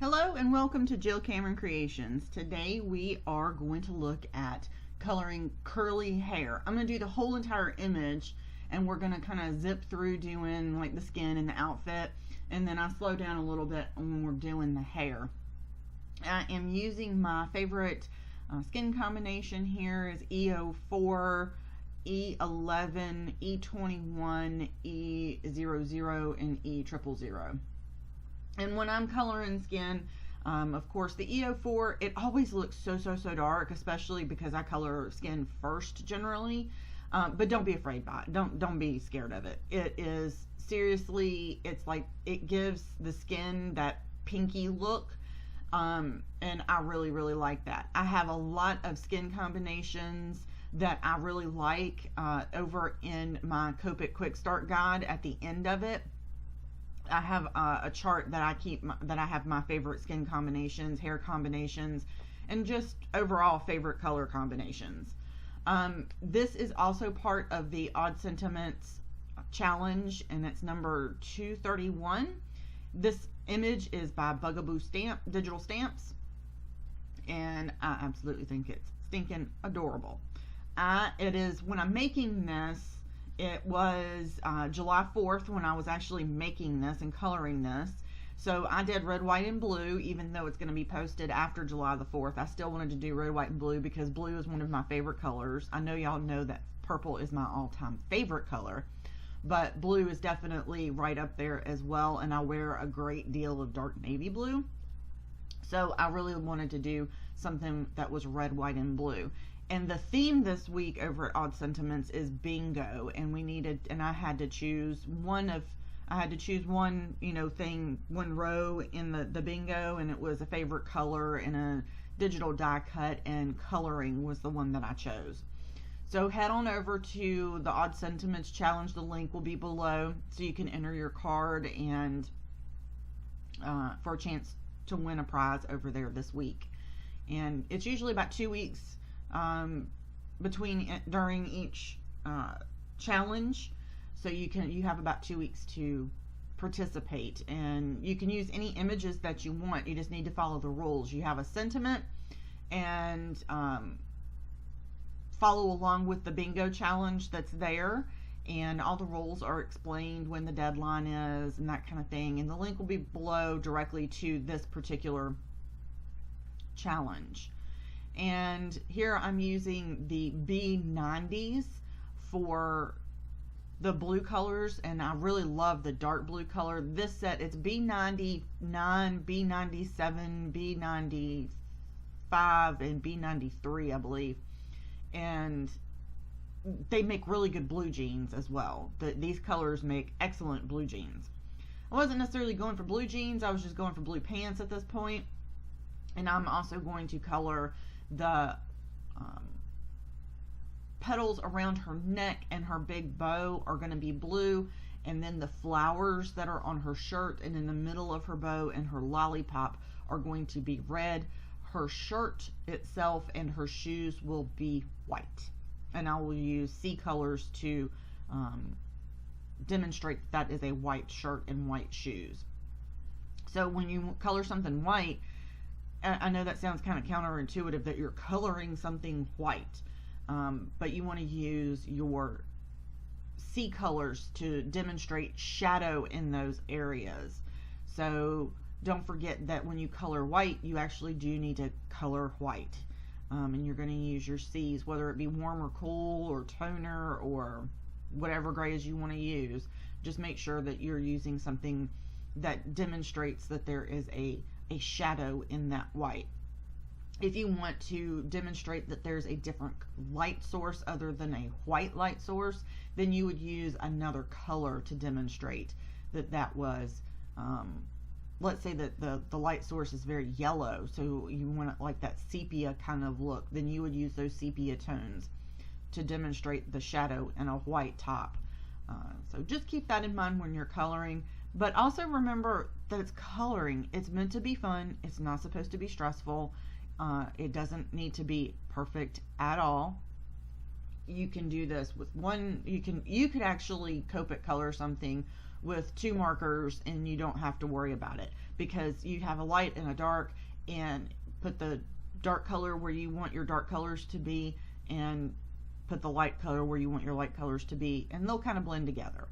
Hello and welcome to Jill Cameron Creations. Today we are going to look at coloring curly hair. I'm going to do the whole entire image and we're going to kind of zip through doing like the skin and the outfit, and then I slow down a little bit when we're doing the hair. I am using my favorite skin combination here is E04, E11, E21, E00, and E000. And when I'm coloring skin, of course, the E04, it always looks so dark, especially because I color skin first generally. But don't be afraid by it. Don't be scared of it. It is seriously, it's like it gives the skin that pinky look. And I really like that. I have a lot of skin combinations that I really like over in my Copic quick start guide. At the end of it, I have a chart that I keep that I have my favorite skin combinations, hair combinations, and just overall favorite color combinations. This is also part of the Odd Sentiments challenge, and it's number 231. This image is by Bugaboo digital stamps, and I absolutely think it's stinking adorable. It is, when I'm making this, it was July 4th when I was actually making this and coloring this. So I did red, white, and blue, even though it's going to be posted after July the 4th. I still wanted to do red, white, and blue because blue is one of my favorite colors. I know y'all know that purple is my all-time favorite color, but blue is definitely right up there as well, and I wear a great deal of dark navy blue. So I really wanted to do something that was red, white, and blue. And the theme this week over at Odd Sentiments is bingo, and I had to choose one, thing, one row in the bingo, and it was a favorite color and a digital die cut, and coloring was the one that I chose. So head on over to the Odd Sentiments challenge. The link will be below so you can enter your card and for a chance to win a prize over there this week. And it's usually about 2 weeks during each challenge, so you have about 2 weeks to participate, and you can use any images that you want. You just need to follow the rules. You have a sentiment and follow along with the bingo challenge that's there, and all the rules are explained, when the deadline is and that kind of thing, and the link will be below directly to this particular challenge. And here I'm using the B90s for the blue colors, and I really love the dark blue color. This set, it's B99, B97, B95, and B93, I believe. And they make really good blue jeans as well. These colors make excellent blue jeans. I wasn't necessarily going for blue jeans, I was just going for blue pants at this point. And I'm also going to color the petals around her neck, and her big bow are going to be blue, and then the flowers that are on her shirt and in the middle of her bow and her lollipop are going to be red. Her shirt itself and her shoes will be white, and I will use C colors to demonstrate that is a white shirt and white shoes. So when you color something white, I know that sounds kind of counterintuitive that you're coloring something white, but you want to use your C colors to demonstrate shadow in those areas. So don't forget that when you color white, you actually do need to color white, and you're going to use your C's, whether it be warm or cool or toner or whatever grays you want to use. Just make sure that you're using something that demonstrates that there is a shadow in that white. If you want to demonstrate that there's a different light source other than a white light source, then you would use another color to demonstrate that was, let's say that the light source is very yellow, so you want it like that sepia kind of look, then you would use those sepia tones to demonstrate the shadow in a white top. So just keep that in mind when you're coloring. But also remember that it's coloring. It's meant to be fun. It's not supposed to be stressful. It doesn't need to be perfect at all. You can do this with one. You could actually Copic color something with 2 markers and you don't have to worry about it. because you have a light and a dark, and put the dark color where you want your dark colors to be and put the light color where you want your light colors to be, and they'll kind of blend together.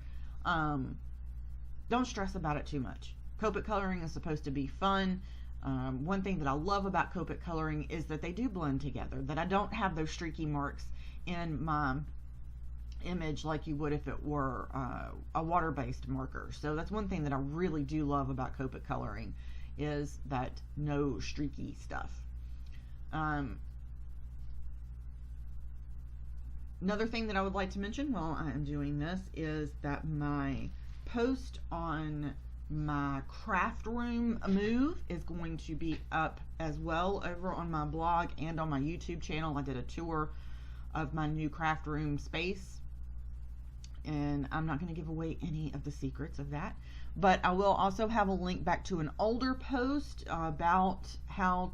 Don't stress about it too much. Copic coloring is supposed to be fun. One thing that I love about Copic coloring is that they do blend together, that I don't have those streaky marks in my image like you would if it were a water-based marker. So that's one thing that I really do love about Copic coloring, is that no streaky stuff. Another thing that I would like to mention while I am doing this is that my post on my craft room move is going to be up as well over on my blog and on my YouTube channel. I did a tour of my new craft room space, and I'm not going to give away any of the secrets of that, but I will also have a link back to an older post about how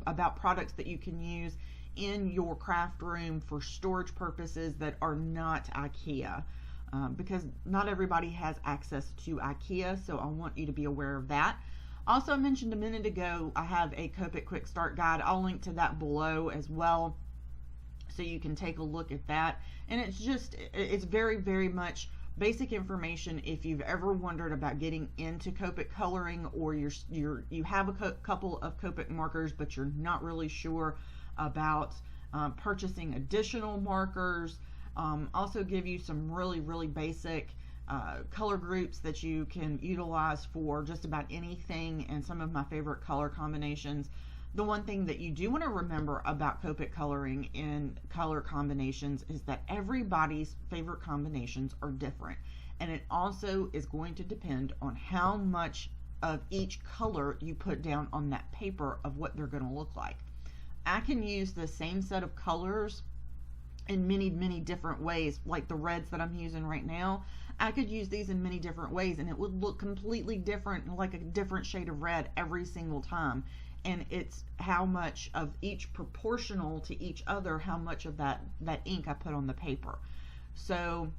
about products that you can use in your craft room for storage purposes that are not IKEA, because not everybody has access to IKEA, so I want you to be aware of that. Also, I mentioned a minute ago I have a Copic quick start guide. I'll link to that below as well, so you can take a look at that. And it's very, very much basic information if you've ever wondered about getting into Copic coloring, or you have a couple of Copic markers but you're not really sure about purchasing additional markers. Also give you some really, really basic color groups that you can utilize for just about anything, and some of my favorite color combinations. The one thing that you do want to remember about Copic coloring in color combinations is that everybody's favorite combinations are different, and it also is going to depend on how much of each color you put down on that paper of what they're going to look like. I can use the same set of colors in many, many different ways, like the reds that I'm using right now. I could use these in many different ways and it would look completely different, like a different shade of red every single time. And it's how much of each proportional to each other, how much of that ink I put on the paper. So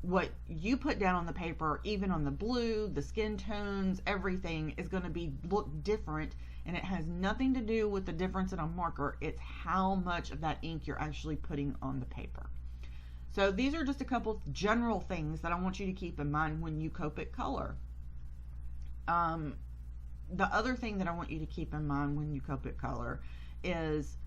what you put down on the paper, even on the blue, the skin tones, everything is going to look different, and it has nothing to do with the difference in a marker. It's how much of that ink you're actually putting on the paper. So these are just a couple general things that I want you to keep in mind when you Copic color. The other thing that I want you to keep in mind when you Copic color is,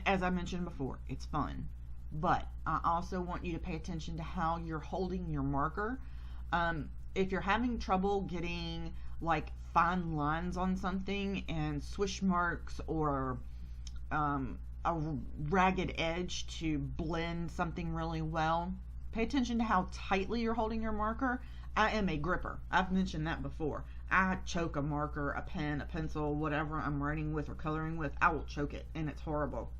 as I mentioned before, it's fun. But I also want you to pay attention to how you're holding your marker. If you're having trouble getting like fine lines on something and swish marks, or a ragged edge to blend something really well, pay attention to how tightly you're holding your marker. I am a gripper. I've mentioned that before. I choke a marker, a pen, a pencil, whatever I'm writing with or coloring with. I will choke it, and it's horrible.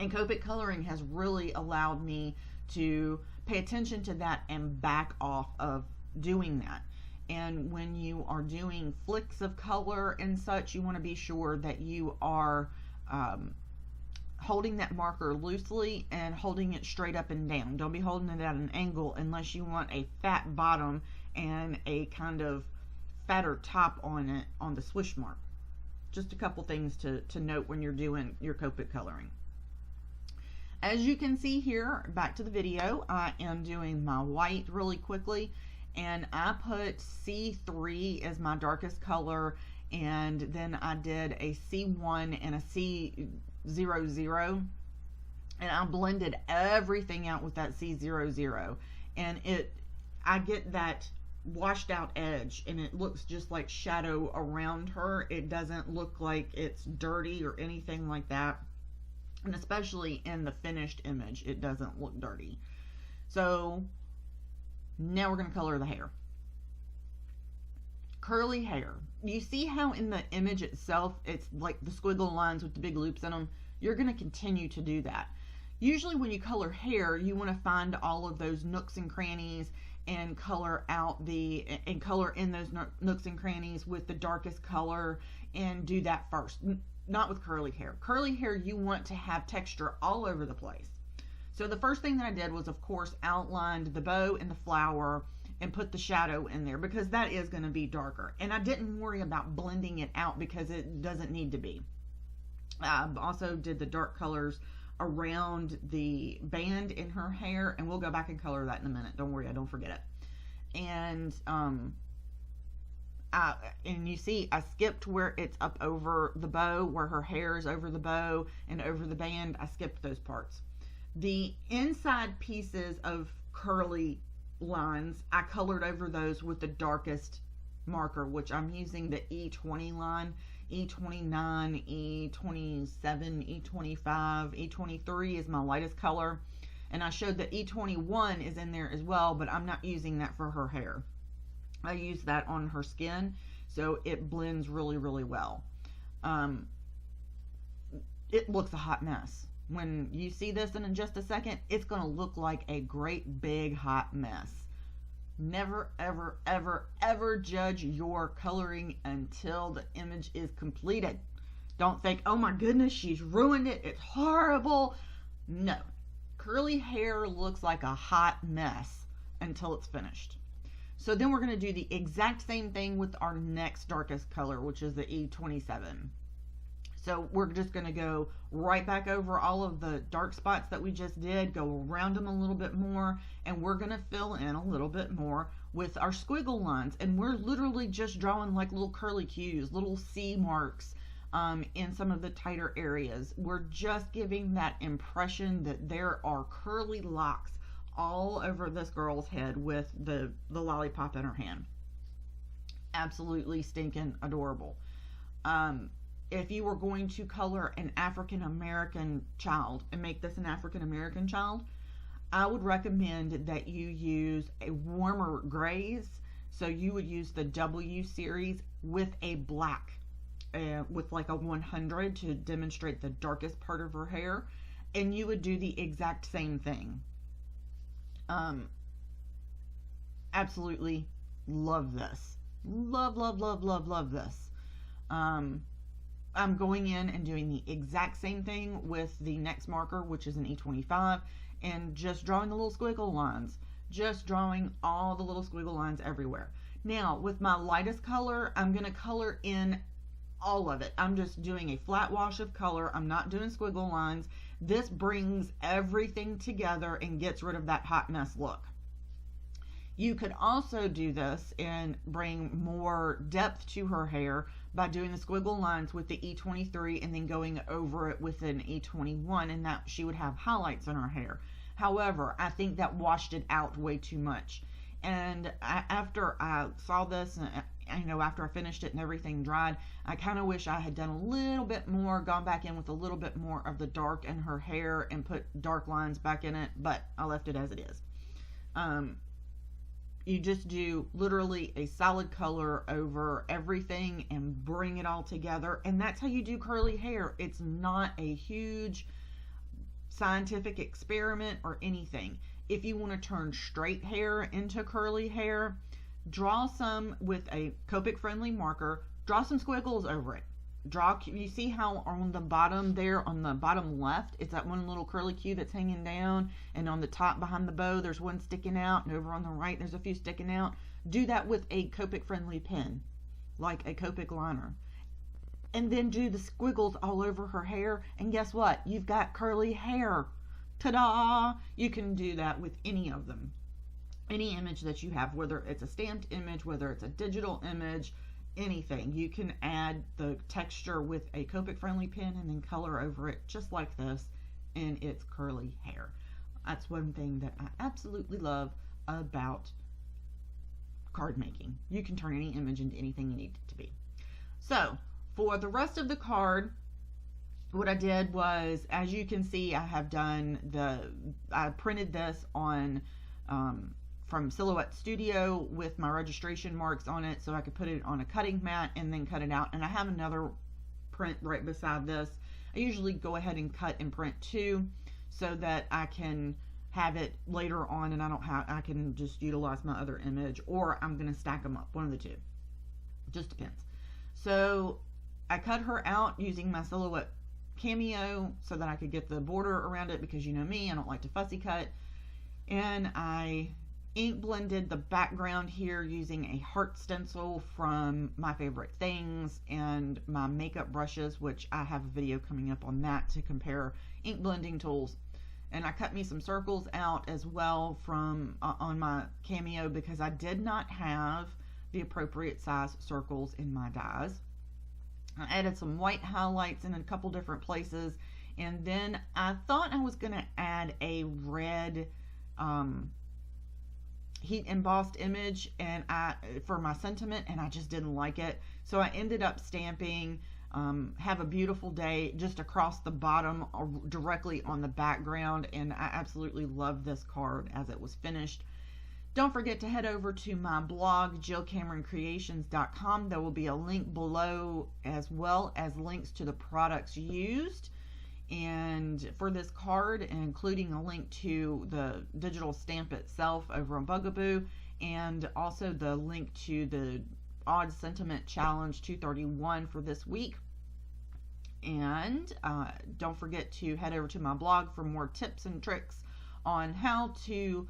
And Copic coloring has really allowed me to pay attention to that and back off of doing that. And when you are doing flicks of color and such, you want to be sure that you are holding that marker loosely and holding it straight up and down. Don't be holding it at an angle unless you want a fat bottom and a kind of fatter top on it on the swish mark. Just a couple things to note when you're doing your Copic coloring. As you can see here, back to the video, I am doing my white really quickly, and I put C3 as my darkest color, and then I did a C1 and a C00, and I blended everything out with that C00, and I get that washed out edge, and it looks just like shadow around her. It doesn't look like it's dirty or anything like that. And especially in the finished image, it doesn't look dirty. So now we're going to color the hair. Curly hair. You see how in the image itself, it's like the squiggle lines with the big loops in them? You're going to continue to do that. Usually when you color hair, you want to find all of those nooks and crannies and color in those nooks and crannies with the darkest color, and do that first. Not with curly hair. Curly hair, you want to have texture all over the place. So the first thing that I did was, of course, outlined the bow and the flower and put the shadow in there, because that is going to be darker. And I didn't worry about blending it out because it doesn't need to be. I also did the dark colors around the band in her hair, and we'll go back and color that in a minute. Don't worry, I don't forget it. And and you see I skipped where it's up over the bow, where her hair is over the bow and over the band. I skipped those parts. The inside pieces of curly lines, I colored over those with the darkest marker, which I'm using the E20 line. E29, E27, E25, E23 is my lightest color, and I showed that E21 is in there as well, but I'm not using that for her hair. I use that on her skin, so it blends really, really well. It looks a hot mess. When you see this in just a second, it's going to look like a great big hot mess. Never, ever, ever, ever judge your coloring until the image is completed. Don't think, oh my goodness, she's ruined it, it's horrible. No. Curly hair looks like a hot mess until it's finished. So then we're going to do the exact same thing with our next darkest color, which is the E27. So we're just going to go right back over all of the dark spots that we just did, go around them a little bit more, and we're going to fill in a little bit more with our squiggle lines. And we're literally just drawing like little curly cues, little C marks in some of the tighter areas. We're just giving that impression that there are curly locks all over this girl's head with the lollipop in her hand. Absolutely stinking adorable. If you were going to color an African American child and make this an African American child, I would recommend that you use a warmer grays. So you would use the W series with a black, with like a 100 to demonstrate the darkest part of her hair. And you would do the exact same thing. Absolutely love this. Love, love, love, love, love this. I'm going in and doing the exact same thing with the next marker, which is an E25, and just drawing the little squiggle lines. Just drawing all the little squiggle lines everywhere. Now, with my lightest color, I'm going to color in all of it. I'm just doing a flat wash of color. I'm not doing squiggle lines. This brings everything together and gets rid of that hot mess look. You could also do this and bring more depth to her hair by doing the squiggle lines with the E23 and then going over it with an E21, and that she would have highlights in her hair. However, I think that washed it out way too much. And after I saw this, and after I finished it and everything dried, I kind of wish I had done a little bit more, gone back in with a little bit more of the dark in her hair and put dark lines back in it, but I left it as it is. You just do literally a solid color over everything and bring it all together. And that's how you do curly hair. It's not a huge scientific experiment or anything. If you want to turn straight hair into curly hair, draw some with a Copic friendly marker, draw some squiggles over it. You see how on the bottom there, on the bottom left, it's that one little curly cue that's hanging down, and on the top behind the bow there's one sticking out, and over on the right there's a few sticking out. Do that with a Copic friendly pen, like a Copic liner, and then do the squiggles all over her hair, and guess what? You've got curly hair. Ta-da! You can do that with any of them, any image that you have, whether it's a stamped image, whether it's a digital image, anything. You can add the texture with a Copic friendly pen and then color over it just like this, and it's curly hair. That's one thing that I absolutely love about card making. You can turn any image into anything you need it to be. So for the rest of the card, what I did was, as you can see, I printed this on from Silhouette Studio with my registration marks on it, so I could put it on a cutting mat and then cut it out. And I have another print right beside this. I usually go ahead and cut and print two so that I can have it later on, and I can just utilize my other image, or I'm going to stack them up, one of the two. Just depends. So I cut her out using my Silhouette Cameo so that I could get the border around it, because you know me, I don't like to fussy cut. And I ink blended the background here using a heart stencil from My Favorite Things and my makeup brushes, which I have a video coming up on that to compare ink blending tools. And I cut me some circles out as well from on my Cameo because I did not have the appropriate size circles in my dies. I added some white highlights in a couple different places, and then I thought I was going to add a red heat embossed image and for my sentiment, and I just didn't like it. So I ended up stamping Have a Beautiful Day just across the bottom directly on the background, and I absolutely love this card as it was finished. Don't forget to head over to my blog, jillcameroncreations.com. There will be a link below as well as links to the products used and for this card, including a link to the digital stamp itself over on Bugaboo, and also the link to the Odd Sentiment Challenge 231 for this week. And don't forget to head over to my blog for more tips and tricks on how to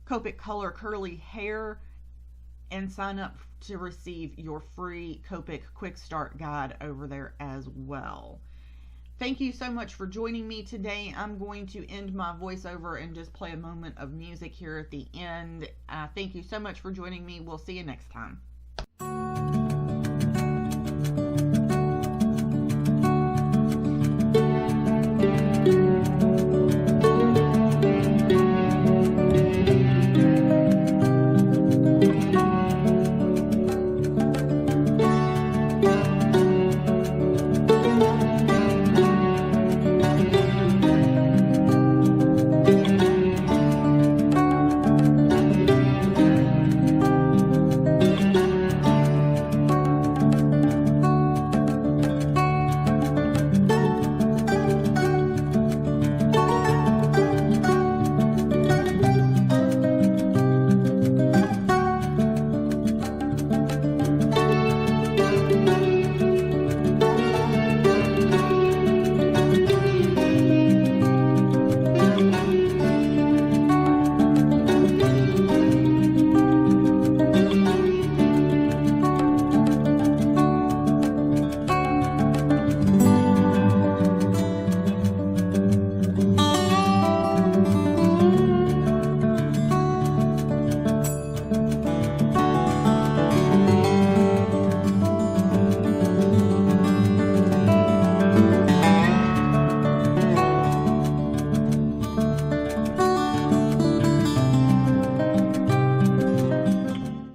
Copic color curly hair, and sign up to receive your free Copic quick start guide over there as well. Thank you so much for joining me today. I'm going to end my voiceover and just play a moment of music here at the end. Thank you so much for joining me. We'll see you next time.